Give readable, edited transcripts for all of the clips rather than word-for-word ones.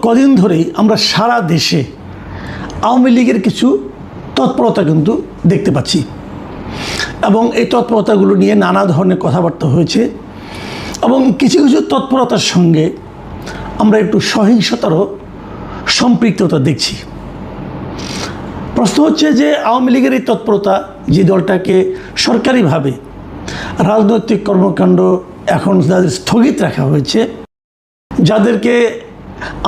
কদিন ধরেই আমরা সারা দেশে আওয়ামী লীগের কিছু তৎপরতা কিন্তু দেখতে পাচ্ছি এবং এই তৎপরতাগুলো নিয়ে নানা ধরনের কথাবার্তা হয়েছে এবং কিছু কিছু তৎপরতার সঙ্গে আমরা একটু সহিংসতারও সম্পৃক্ততা দেখছি। প্রশ্ন হচ্ছে যে আওয়ামী লীগের এই তৎপরতা, যে দলটাকে সরকারিভাবে রাজনৈতিক কর্মকাণ্ড এখন যাদের স্থগিত রাখা হয়েছে, যাদেরকে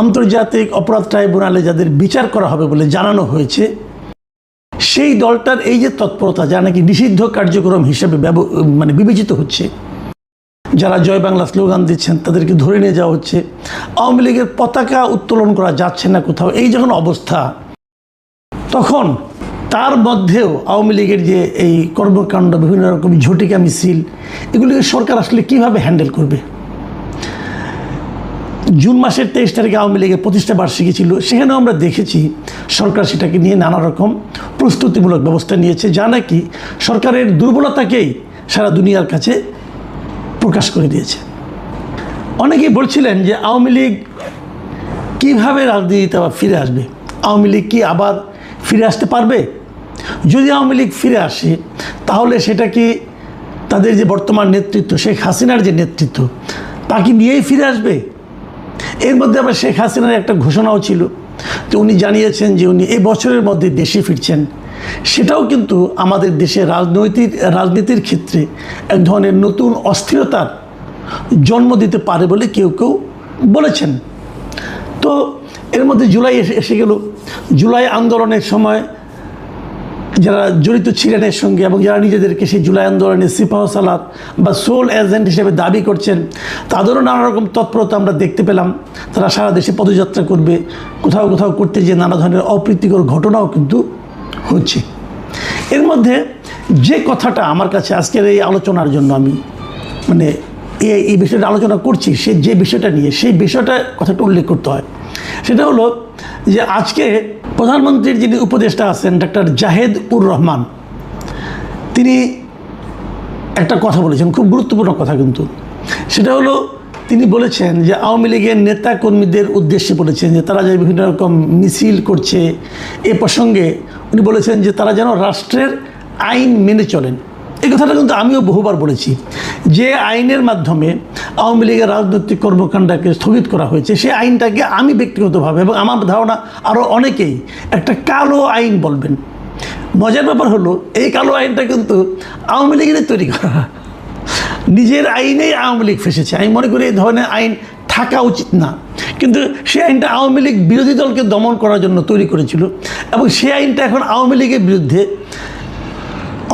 আন্তর্জাতিক অপরাধ ট্রাইব্যুনালে যাদের বিচার করা হবে বলে জানানো হয়েছে, সেই দলটার এই যে তৎপরতা, যা নাকি নিষিদ্ধ কার্যক্রম হিসেবে বিবেচিত হচ্ছে, যারা জয় বাংলা স্লোগান দিচ্ছেন তাদেরকে ধরে নিয়ে যাওয়া হচ্ছে, আওয়ামী লীগের পতাকা উত্তোলন করা যাচ্ছে না কোথাও, এই যখন অবস্থা, তখন তার মধ্যেও আওয়ামী লীগের যে এই কর্মকাণ্ড, বিভিন্ন রকম ঝটিকা মিছিল, এগুলিকে সরকার আসলে কীভাবে হ্যান্ডেল করবে? জুন মাসের 23 তারিখে আওয়ামী লীগের প্রতিষ্ঠা বার্ষিকী ছিল, সেখানেও আমরা দেখেছি সরকার সেটাকে নিয়ে নানা রকম প্রস্তুতিমূলক ব্যবস্থা নিয়েছে, যা নাকি সরকারের দুর্বলতাকেই সারা দুনিয়ার কাছে প্রকাশ করে দিয়েছে। অনেকেই বলছিলেন যে আওয়ামী লীগ কীভাবে রাজনীতিতে আবার ফিরে আসবে, আওয়ামী লীগ কি আবার ফিরে আসতে পারবে? যদি আওয়ামী লীগ ফিরে আসে তাহলে সেটা কি তাদের যে বর্তমান নেতৃত্ব, শেখ হাসিনার যে নেতৃত্ব, তাকে নিয়েই ফিরে আসবে? এর মধ্যে আবার শেখ হাসিনার একটা ঘোষণাও ছিল, তো উনি জানিয়েছেন যে উনি এই বছরের মধ্যে দেশে ফিরছেন। সেটাও কিন্তু আমাদের দেশের রাজনীতির ক্ষেত্রে এক ধরনের নতুন অস্থিরতার জন্ম দিতে পারে বলে কেউ কেউ বলেছেন। তো এর মধ্যে জুলাই এসে গেল। জুলাই আন্দোলনের সময় যারা জড়িত ছিলেন এর সঙ্গে এবং যারা নিজেদেরকে সেই জুলাই আন্দোলনের সিপাহসালার বা সোল এজেন্ট হিসেবে দাবি করছেন, তাদেরও নানা রকম তৎপরতা আমরা দেখতে পেলাম। তারা সারা দেশে পদযাত্রা করবে, কোথাও কোথাও করতে গিয়ে নানা ধরনের অপ্রীতিকর ঘটনাও কিন্তু হচ্ছে। এর মধ্যে যে কথাটা আমার কাছে আজকের এই আলোচনার জন্য আমি এই বিষয়টা আলোচনা করছি, যে বিষয়টা নিয়ে, সেই কথাটা উল্লেখ করতে হয়, সেটা হলো যে আজকে প্রধানমন্ত্রীর যিনি উপদেষ্টা আছেন ডক্টর জাহেদ-উর-রহমান, তিনি একটা কথা বলেছেন, খুব গুরুত্বপূর্ণ কথা কিন্তু। সেটা হলো তিনি বলেছেন যে আওয়ামী লীগের নেতা কর্মীদের উদ্দেশ্যে বলেছেন যে তারা যে বিভিন্ন রকম মিছিল করছে, এ প্রসঙ্গে উনি বলেছেন যে তারা যেন রাষ্ট্রের আইন মেনে চলেন। এই কথাটা কিন্তু আমিও বহুবার বলেছি, যে আইনের মাধ্যমে আওয়ামী লীগের রাজনৈতিক কর্মকাণ্ডকে স্থগিত করা হয়েছে, সেই আইনটাকে আমি ব্যক্তিগতভাবে এবং আমার ধারণা আরও অনেকেই একটা কালো আইন বলবেন। মজার ব্যাপার হলো এই কালো আইনটা কিন্তু আওয়ামী লীগের তৈরি করা, নিজের আইনেই আওয়ামী লীগ ফেসেছে। আমি মনে করি এই ধরনের আইন থাকা উচিত না, কিন্তু সেই আইনটা আওয়ামী লীগ বিরোধী দলকে দমন করার জন্য তৈরি করেছিল এবং সেই আইনটা এখন আওয়ামী লীগের বিরুদ্ধে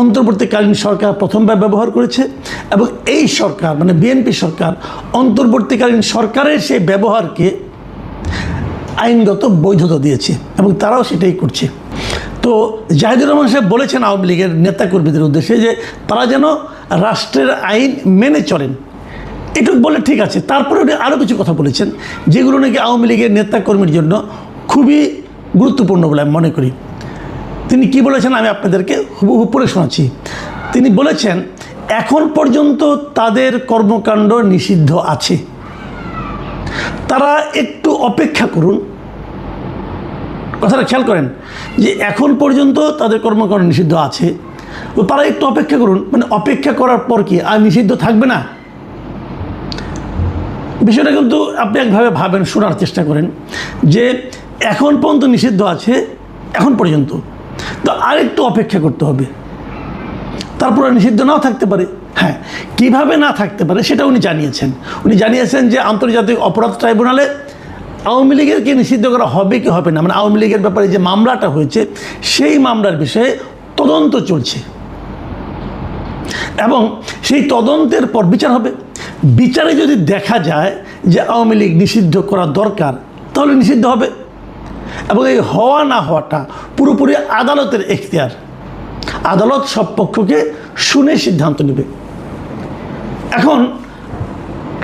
অন্তর্বর্তীকালীন সরকার প্রথমবার ব্যবহার করেছে এবং এই সরকার বিএনপি সরকার অন্তর্বর্তীকালীন সরকারের সেই ব্যবহারকে আইনগত বৈধতা দিয়েছে এবং তারাও সেটাই করছে। তো জাহিদুর রহমান সাহেব বলেছেন আওয়ামী লীগের নেতাকর্মীদের উদ্দেশ্যে যে তারা যেন রাষ্ট্রের আইন মেনে চলেন। এটুকু বলে ঠিক আছে, তারপরে উনি আরও কিছু কথা বলেছেন যেগুলো নাকি আওয়ামী লীগের নেতাকর্মীর জন্য খুবই গুরুত্বপূর্ণ বলে আমি মনে করি। তিনি কি বলেছেন আমি আপনাদেরকে হুবহু পড়ে শোনাচ্ছি। তিনি বলেছেন এখন পর্যন্ত তাদের কর্মকাণ্ড নিষিদ্ধ আছে, তারা একটু অপেক্ষা করুন। কথাটা খেয়াল করেন যে এখন পর্যন্ত তাদের কর্মকাণ্ড নিষিদ্ধ আছে, তো তারা একটু অপেক্ষা করুন। অপেক্ষা করার পর কি আর নিষিদ্ধ থাকবে না? বিষয়টা কিন্তু আপনি একভাবে ভাবেন, শোনার চেষ্টা করেন যে এখন পর্যন্ত নিষিদ্ধ আছে, এখন পর্যন্ত, তো আরেকটু অপেক্ষা করতে হবে, তারপরে নিষিদ্ধ নাও থাকতে পারে। হ্যাঁ, কিভাবে না থাকতে পারে সেটা উনি জানিয়েছেন যে আন্তর্জাতিক অপরাধ ট্রাইব্যুনালে আওয়ামী লীগেরকে নিষিদ্ধ করা হবে কি হবে না, আওয়ামী লীগের ব্যাপারে যে মামলাটা হয়েছে সেই মামলার বিষয়ে তদন্ত চলছে এবং সেই তদন্তের পর বিচার হবে। বিচারে যদি দেখা যায় যে আওয়ামী লীগ নিষিদ্ধ করা দরকার, তাহলে নিষিদ্ধ হবে এবং এই হওয়া না হওয়াটা পুরোপুরি আদালতের এখতিয়ার। আদালত সব পক্ষকে শুনে সিদ্ধান্ত নেবে। এখন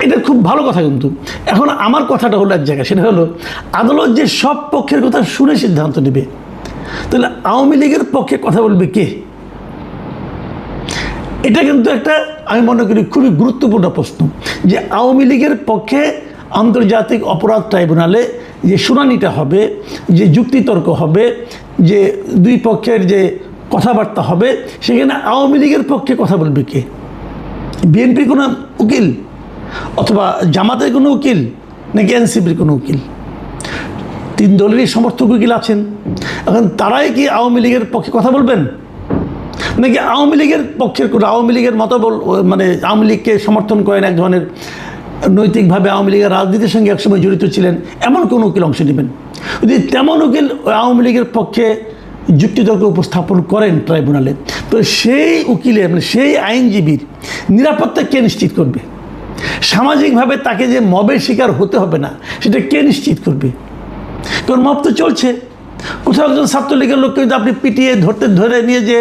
এটা খুব ভালো কথা, কিন্তু এখন আমার কথাটা হলো এক জায়গায়, সেটা হলো আদালত যে সব পক্ষের কথা শুনে সিদ্ধান্ত নেবে, তাহলে আওয়ামী লীগের পক্ষে কথা বলবে কে? এটা কিন্তু একটা আমি মনে করি খুবই গুরুত্বপূর্ণ প্রশ্ন, যে আওয়ামী লীগের পক্ষে আন্তর্জাতিক অপরাধ ট্রাইব্যুনালে যে শুনানিটা হবে, যে যুক্তিতর্ক হবে, যে দুই পক্ষের যে কথাবার্তা হবে, সেখানে আওয়ামী লীগের পক্ষে কথা বলবে কে? বিএনপির কোনো উকিল, অথবা জামাতের কোনো উকিল, নাকি এনসিপির কোনো উকিল? তিন দলেরই সমর্থক উকিল আছেন। এখন তারাই কি আওয়ামী লীগের পক্ষে কথা বলবেন, নাকি আওয়ামী লীগের পক্ষের কোনো, আওয়ামী লীগের মতবল, মানে আওয়ামী লীগকে সমর্থন করেন, এক ধরনের নৈতিকভাবে আওয়ামী লীগের রাজনীতির সঙ্গে একসময় জড়িত ছিলেন, এমন কোনো উকিল অংশ নেবেন? যদি তেমন উকিল আওয়ামী লীগের পক্ষে যুক্তিতর্ক উপস্থাপন করেন ট্রাইব্যুনালে, তো সেই উকিলের, মানে সেই আইনজীবীর নিরাপত্তা কে নিশ্চিত করবে? সামাজিকভাবে তাকে যে মবের শিকার হতে হবে না, সেটা কে নিশ্চিত করবে? কারণ মব তো চলছে। কোথাও একজন ছাত্রলীগের লোককে যদি আপনি পিটিয়ে ধরে নিয়ে যে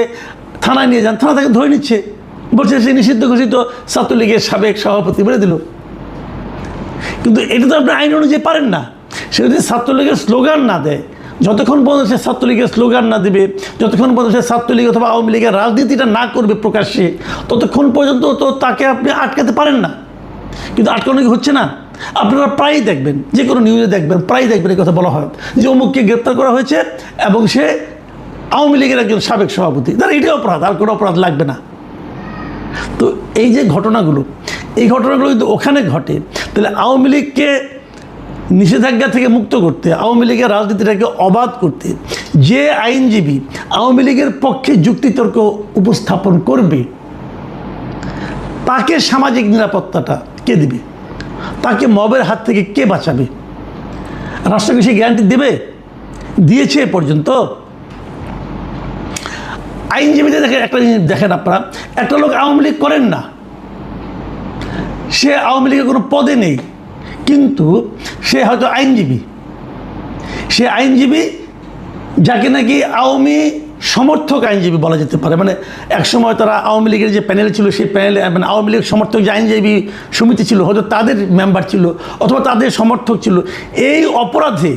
থানায় নিয়ে যান, থানা তাকে ধরে নিচ্ছে, বলছে সে নিষিদ্ধ ঘোষিত ছাত্রলীগের সাবেক সভাপতি, বলে দিল। কিন্তু এটা তো আপনি আইন অনুযায়ী পারেন না। সে যদি ছাত্রলীগের স্লোগান না দেয়, যতক্ষণ পর্যন্ত সে ছাত্রলীগের স্লোগান না দেবে, যতক্ষণ পর্যন্ত সে ছাত্রলীগ অথবা আওয়ামী লীগের রাজনীতিটা না করবে প্রকাশ্যে, ততক্ষণ পর্যন্ত তো তাকে আপনি আটকাতে পারেন না। কিন্তু আটকানো কি হচ্ছে না? আপনারা প্রায়ই দেখবেন, যে কোনো নিউজে দেখবেন, প্রায়ই দেখবেন এই কথা বলা হয় যে অমুককে গ্রেপ্তার করা হয়েছে এবং সে আওয়ামী লীগের একজন সাবেক সভাপতি। তার এটাই অপরাধ, আর কোনো অপরাধ লাগবে না। তো এই যে ঘটনাগুলো, এই ঘটনাগুলো যদি ওখানে ঘটে, তাহলে আওয়ামী লীগকে নিষেধাজ্ঞা থেকে মুক্ত করতে, আওয়ামী লীগের রাজনীতিটাকে অবাধ করতে যে আইনজীবী আওয়ামী লীগের পক্ষে যুক্তিতর্ক উপস্থাপন করবে, তাকে সামাজিক নিরাপত্তাটা কে দিবে? তাকে মবের হাত থেকে কে বাঁচাবে? রাষ্ট্র কি সে গ্যারান্টি দেবে? দিয়েছে এ পর্যন্ত? আইনজীবীদের দেখেন, একটা জিনিস দেখেন আপনারা, একটা লোক আওয়ামী লীগ করেন না, সে আওয়ামী লীগের কোনো পদে নেই, কিন্তু সে হয়তো আইনজীবী। সে আইনজীবী যাকে নাকি আওয়ামী সমর্থক আইনজীবী বলা যেতে পারে। মানে একসময় তারা আওয়ামী লীগের যে প্যানেল ছিল, সেই প্যানেলে মানে আওয়ামী লীগ সমর্থক যে আইনজীবী সমিতি ছিল, হয়তো তাদের মেম্বার ছিল অথবা তাদের সমর্থক ছিল। এই অপরাধে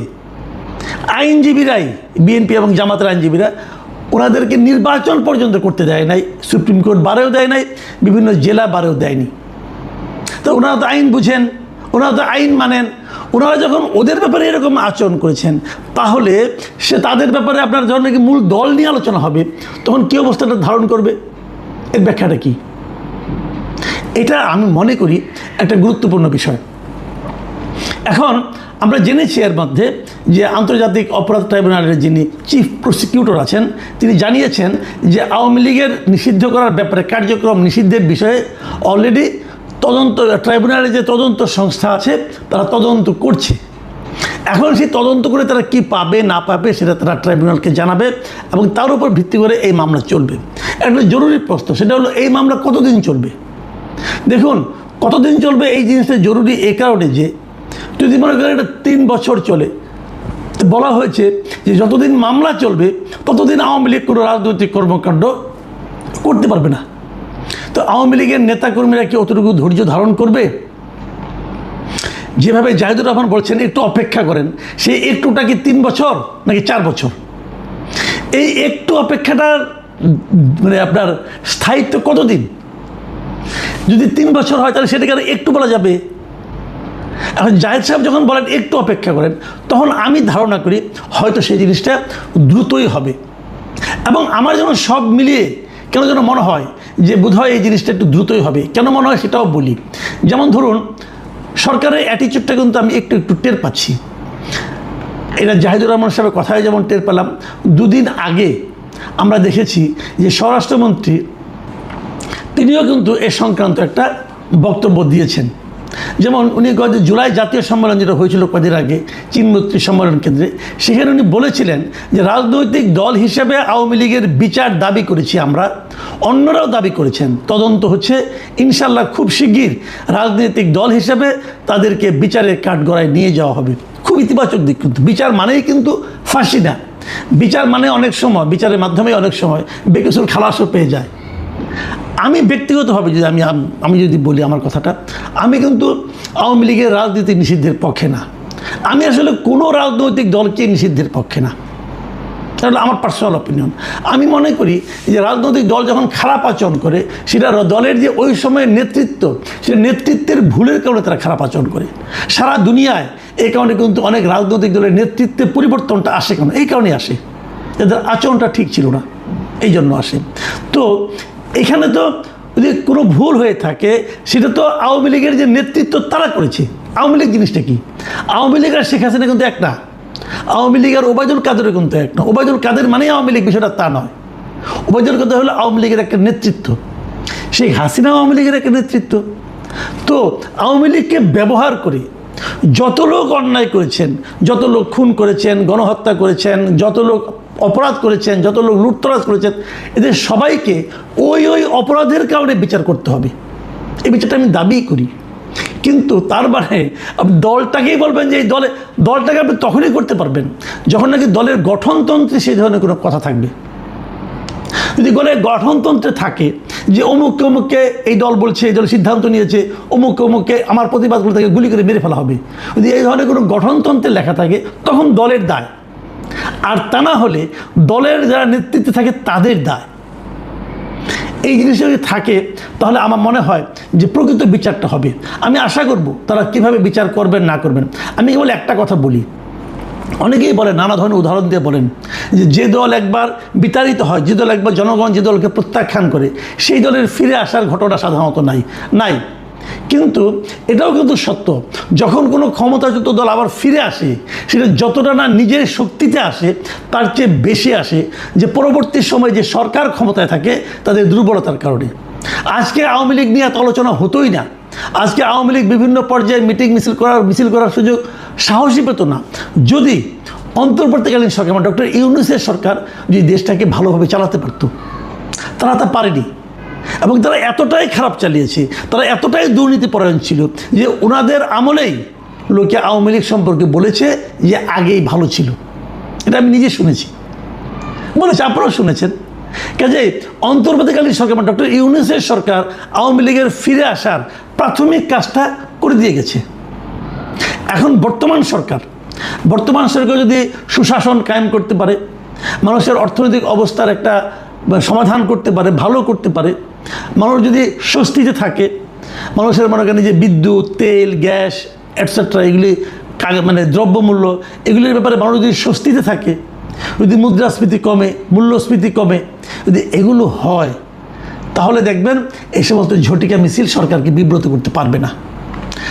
আইনজীবীরাই, বিএনপি এবং জামাতের আইনজীবীরা, ওনাদেরকে নির্বাচন পর্যন্ত করতে দেয় নাই, সুপ্রিম কোর্ট বারেও দেয় নাই, বিভিন্ন জেলা বারেও দেয়নি। তো ওনারা তো আইন বুঝেন, ওনারা তো আইন মানেন। ওনারা যখন ওদের ব্যাপারে এরকম আচরণ করেছেন, তাহলে সে তাদের ব্যাপারে আপনার যখন নাকি মূল দল নিয়ে আলোচনা হবে, তখন কী অবস্থাটা ধারণ করবে? এর ব্যাখ্যাটা কি? এটা আমি মনে করি একটা গুরুত্বপূর্ণ বিষয়। এখন আমরা জেনেছি এর মধ্যে যে আন্তর্জাতিক অপরাধ ট্রাইব্যুনালের যিনি চিফ প্রসিকিউটর আছেন, তিনি জানিয়েছেন যে আওয়ামী লীগের নিষিদ্ধ করার ব্যাপারে, কার্যক্রম নিষিদ্ধের বিষয়ে অলরেডি তদন্ত, ট্রাইব্যুনালে যে তদন্ত সংস্থা আছে তারা তদন্ত করছে। এখন সেই তদন্ত করে তারা কি পাবে না পাবে সেটা তারা ট্রাইব্যুনালকে জানাবে এবং তার উপর ভিত্তি করে এই মামলা চলবে। একটা জরুরি প্রশ্ন, সেটা হলো এই মামলা কতদিন চলবে? দেখুন, কতদিন চলবে এই জিনিসটা জরুরি এই কারণে যে যদি মনে করেন এটা 3 বছর চলে, বলা হয়েছে যে যতদিন মামলা চলবে ততদিন আওয়ামী লীগ কোনো রাজনৈতিক কর্মকাণ্ড করতে পারবে না। তো আওয়ামী লীগের নেতাকর্মীরা কি অতটুকু ধৈর্য ধারণ করবে? যেভাবে জাহিদুর রহমান বলছেন একটু অপেক্ষা করেন, সেই একটুটা কি 3 বছর নাকি 4 বছর? এই একটু অপেক্ষাটার মানে আপনার স্থায়িত্ব কতদিন? যদি 3 বছর হয় তাহলে সেটাকে একটু বলা যাবে। এখন জাহিদ সাহেব যখন বলেন একটু অপেক্ষা করেন, তখন আমি ধারণা করি হয়তো সেই জিনিসটা দ্রুতই হবে। এবং আমার যেন সব মিলিয়ে কেন যেন মনে হয় যে বোধহয় এই জিনিসটা একটু দ্রুতই হবে। কেন মনে হয় সেটাও বলি। যেমন ধরুন, সরকারের অ্যাটিচিউডটা কিন্তু আমি একটু একটু টের পাচ্ছি। এটা জাহিদুর রহমান সাহেবের কথায় যেমন টের পেলাম, 2 দিন আগে আমরা দেখেছি যে স্বরাষ্ট্রমন্ত্রী তিনিও কিন্তু এ সংক্রান্ত একটা বক্তব্য দিয়েছেন। যেমন উনি গত জুলাই জাতীয় সম্মেলন যেটা হয়েছিল কদিন আগে চীনমৈত্রী সম্মেলন কেন্দ্রে, সেখানে উনি বলেছিলেন যে রাজনৈতিক দল হিসেবে আওয়ামী লীগের বিচার দাবি করেছি আমরা, অন্যরাও দাবি করেছেন, তদন্ত হচ্ছে, ইনশাল্লাহ খুব শিগগির রাজনৈতিক দল হিসেবে তাদেরকে বিচারের কাঠগড়ায় নিয়ে যাওয়া হবে। খুব ইতিবাচক দিক। কিন্তু বিচার মানেই কিন্তু ফাঁসি না। বিচার মানে অনেক সময় বিচারের মাধ্যমে অনেক সময় বেকসুর খালাসও পেয়ে যায়। আমি ব্যক্তিগতভাবে যদি আমি যদি বলি আমার কথাটা, আমি কিন্তু আওয়ামী লীগের রাজনীতি নিষিদ্ধের পক্ষে না। আমি আসলে কোনো রাজনৈতিক দলকে নিষিদ্ধের পক্ষে না। তাহলে আমার পার্সোনাল অপিনিয়ন। আমি মনে করি যে রাজনৈতিক দল যখন খারাপ আচরণ করে, সেটা দলের যে ওই সময়ের নেতৃত্ব, সেটা নেতৃত্বের ভুলের কারণে তারা খারাপ আচরণ করে। সারা দুনিয়ায় এই কারণে কিন্তু অনেক রাজনৈতিক দলের নেতৃত্বে পরিবর্তনটা আসে কেন? এই কারণেই আসে, এদের আচরণটা ঠিক ছিল না, এই জন্য আসে। তো এখানে তো যদি কোনো ভুল হয়ে থাকে, সেটা তো আওয়ামী লীগের যে নেতৃত্ব তারা করেছে। আওয়ামী লীগ জিনিসটা কি? আওয়ামী লীগ আর শেখ হাসিনা কিন্তু এক না। আওয়ামী লীগ আর ওবায়দুল কাদেরও কিন্তু এক না। ওবায়দুল কাদের মানেই আওয়ামী লীগ, বিষয়টা তা নয়। ওবায়দুল কাদের হলো আওয়ামী লীগের একটা নেতৃত্ব, শেখ হাসিনা আওয়ামী লীগের একটা নেতৃত্ব। তো আওয়ামী লীগকে ব্যবহার করে যত লোক অন্যায় করেছেন, যত লোক খুন করেছেন, গণহত্যা করেছেন, যত লোক অপরাধ করেছেন, যত লোক লুটতরাজ করেছেন, এদের সবাইকে ওই অপরাধের কারণে বিচার করতে হবে। এই বিচারটা আমি দাবি করি। কিন্তু তার মানে আপনি দলটাকেই বলবেন যে এই দলটাকে আপনি তখনই করতে পারবেন যখন নাকি দলের গঠনতন্ত্রে সেই ধরনের কোনো কথা থাকবে। যদি দলের গঠনতন্ত্রে থাকে যে অমুককে অমুককে এই দল বলছে, এই দল সিদ্ধান্ত নিয়েছে, অমুককে অমুককে আমার প্রতিবাদ করে তাকে গুলি করে মেরে ফেলা হবে, যদি এই ধরনের কোনো গঠনতন্ত্রে লেখা থাকে, তখন দলের দায়। আর তা না হলে দলের যারা নেতৃত্বে থাকে তাদের দায়। এই জিনিসটা যদি থাকে, তাহলে আমার মনে হয় যে প্রকৃত বিচারটা হবে। আমি আশা করব তারা কিভাবে বিচার করবেন না করবেন। আমি কেবল একটা কথা বলি, অনেকেই বলেন, নানা ধরনের উদাহরণ দিয়ে বলেন যে দল একবার বিতাড়িত হয়, যে দল একবার জনগণ যে দলকে প্রত্যাখ্যান করে, সেই দলের ফিরে আসার ঘটনা সাধারণত নাই। কিন্তু এটাও কিন্তু সত্য, যখন কোনো ক্ষমতাচ্যুত দল আবার ফিরে আসে, সেটা যতটা না নিজের শক্তিতে আসে, তার চেয়ে বেশি আসে যে পরবর্তী সময়ে যে সরকার ক্ষমতায় থাকে তাদের দুর্বলতার কারণে। আজকে আওয়ামী লীগ নিয়ে এত আলোচনা হতোই না। আজকে আওয়ামী লীগ বিভিন্ন পর্যায়ে মিছিল করার সুযোগ সাহসী পেত না, যদি অন্তর্বর্তীকালীন সরকার, ডক্টর ইউনূসের সরকার যদি দেশটাকে ভালোভাবে চালাতে পারত। তারা তা পারেনি, এবং তারা এতটাই খারাপ চালিয়েছে, তারা এতটাই দুর্নীতিপরায়ণ ছিল যে ওনাদের আমলেই লোকে আওয়ামী লীগ সম্পর্কে বলেছে যে আগেই ভালো ছিল। এটা আমি নিজে শুনেছি, বলেছে, আপনারাও শুনেছেন। কাজে অন্তর্বর্তীকালীন সরকার, ডক্টর ইউনূসের সরকার আওয়ামী লীগের ফিরে আসার প্রাথমিক কাজটা করে দিয়ে গেছে। এখন বর্তমান সরকার যদি সুশাসন কায়েম করতে পারে, মানুষের অর্থনৈতিক অবস্থার একটা সমাধান করতে পারে, ভালো করতে পারে, মানুষ যদি স্বস্তিতে থাকে, মানুষের মনে করেন যে বিদ্যুৎ, তেল, গ্যাস এটসেট্রা, এগুলি মানে দ্রব্যমূল্য, এগুলির ব্যাপারে মানুষ যদি স্বস্তিতে থাকে, যদি মুদ্রাস্ফীতি কমে, মূল্যস্ফীতি কমে, যদি এগুলো হয়, তাহলে দেখবেন এই সমস্ত ঝটিকা মিছিল সরকারকে বিব্রত করতে পারবে না।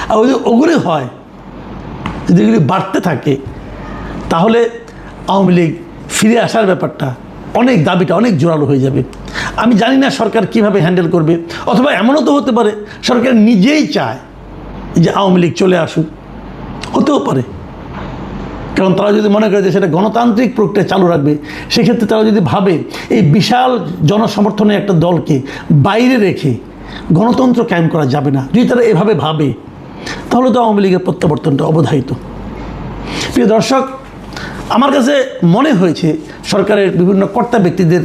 আর যদি ওগুলি হয়, যদি এগুলি বাড়তে থাকে, তাহলে আওয়ামী লীগ ফিরে আসার ব্যাপারটা, অনেক দাবিটা অনেক জোরালো হয়ে যাবে। আমি জানি না সরকার কিভাবে হ্যান্ডেল করবে, অথবা এমনও তো হতে পারে সরকার নিজেই চায় যে আওয়ামী লীগ চলে আসুক, হতেও পারে। কারণ তারা যদি মনে করে যে সেটা গণতান্ত্রিক প্রক্রিয়া চালু রাখবে, সেক্ষেত্রে তারা যদি ভাবে এই বিশাল জনসমর্থনের একটা দলকে বাইরে রেখে গণতন্ত্র কায়েম করা যাবে না, যদি তারা এভাবে ভাবে, তাহলে তো আওয়ামী লীগের প্রত্যাবর্তনটা অবধারিত। প্রিয় দর্শক, আমার কাছে মনে হয়েছে সরকারের বিভিন্ন কর্তা ব্যক্তিদের